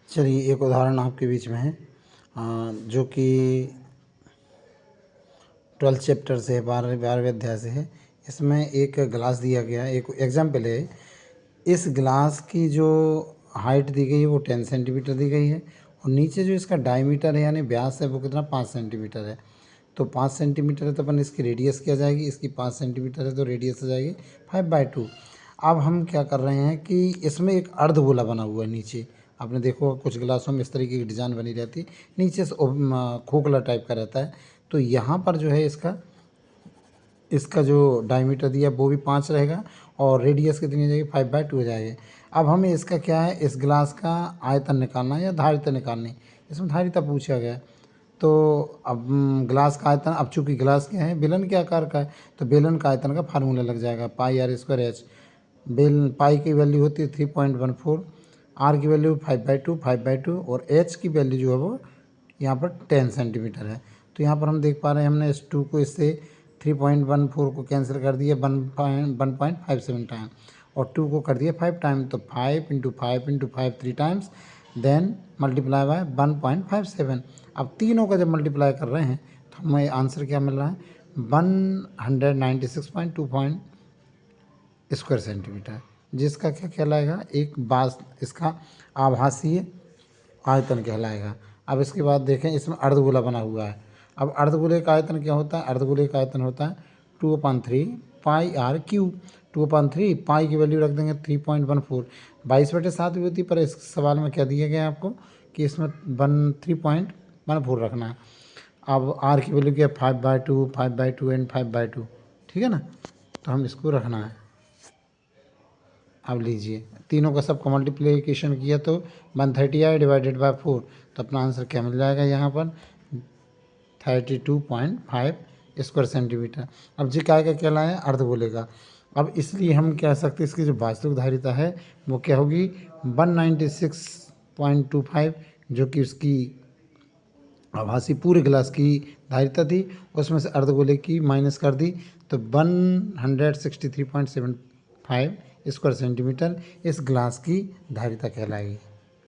चलिए एक उदाहरण आपके बीच में है जो कि 12th चैप्टर से है, 12वें अध्याय से है। इसमें एक ग्लास दिया गया है, एक एग्जाम्पल है। इस ग्लास की जो हाइट दी गई है वो 10 सेंटीमीटर दी गई है और नीचे जो इसका डायमीटर है यानी व्यास है वो कितना 5 सेंटीमीटर है। तो 5 सेंटीमीटर है तो अपन इसकी रेडियस क्या जाएगी, इसकी 5 सेंटीमीटर है तो रेडियस हो जाएगी 5/2। अब हम क्या कर रहे हैं कि इसमें एक अर्धगोला बना हुआ है नीचे। आपने देखो कुछ गिलासों में इस तरीके की डिज़ाइन बनी रहती है, नीचे से खोखला टाइप का रहता है। तो यहाँ पर जो है इसका जो डायमीटर दिया वो भी 5 रहेगा और रेडियस कितनी हो जाएगी 5/2 हो जाएगी। अब हमें इसका क्या है, इस गिलास का आयतन निकालना है या धारिता निकालनी। इसमें धारिता पूछा गया है। तो अब ग्लास का आयतन, अब चूंकि ग्लास क्या है बेलन के आकार का है तो बेलन का आयतन का फार्मूला लग जाएगा πr²h। पाई की वैल्यू होती है 3.14, आर की वैल्यू 5/2 और एच की वैल्यू जो है वो यहाँ पर 10 सेंटीमीटर है। तो यहाँ पर हम देख पा रहे हैं हमने इस 2 को इससे 3.14 को कैंसिल कर दिया 1.57 टाइम और 2 को कर दिया 5 टाइम। तो 5 × 5 × 5 3 टाइम्स देन मल्टीप्लाई बाय 1.57। अब तीनों का जब मल्टीप्लाई कर रहे हैं तो हमें आंसर क्या मिल रहा है 196.2 स्क्वायर सेंटीमीटर, जिसका क्या कहलाएगा एक बास, इसका आभासीय आयतन कहलाएगा। अब इसके बाद देखें इसमें अर्धगोला बना हुआ है। अब अर्धगोले का आयतन क्या होता है, अर्धगोले का आयतन होता है 2/3 πr³। 2/3 पाई की वैल्यू रख देंगे 3.14, 22/7 भी होती है पर इस सवाल में क्या दिया गया है आपको कि इसमें 3.14 रखना है। अब आर की वैल्यू क्या है 5/2 एंड 5/2, ठीक है ना। तो हम इसको रखना है। अब लीजिए तीनों का सबका मल्टीप्लिकेशन किया तो 130 आया डिवाइडेड बाय 4, तो अपना आंसर क्या मिल जाएगा यहाँ पर 32.5 स्क्वायर सेंटीमीटर। अब जी काय का कहलाया अर्धगोले का। अब इसलिए हम कह सकते हैं इसकी जो वास्तविक धारिता है वो क्या होगी 196.25, जो कि उसकी आभासी पूरे गिलास की धारिता थी, उसमें से अर्धगोले की माइनस कर दी तो 163.75 स्क्वायर सेंटीमीटर इस गिलास की धारिता कहलाएगी।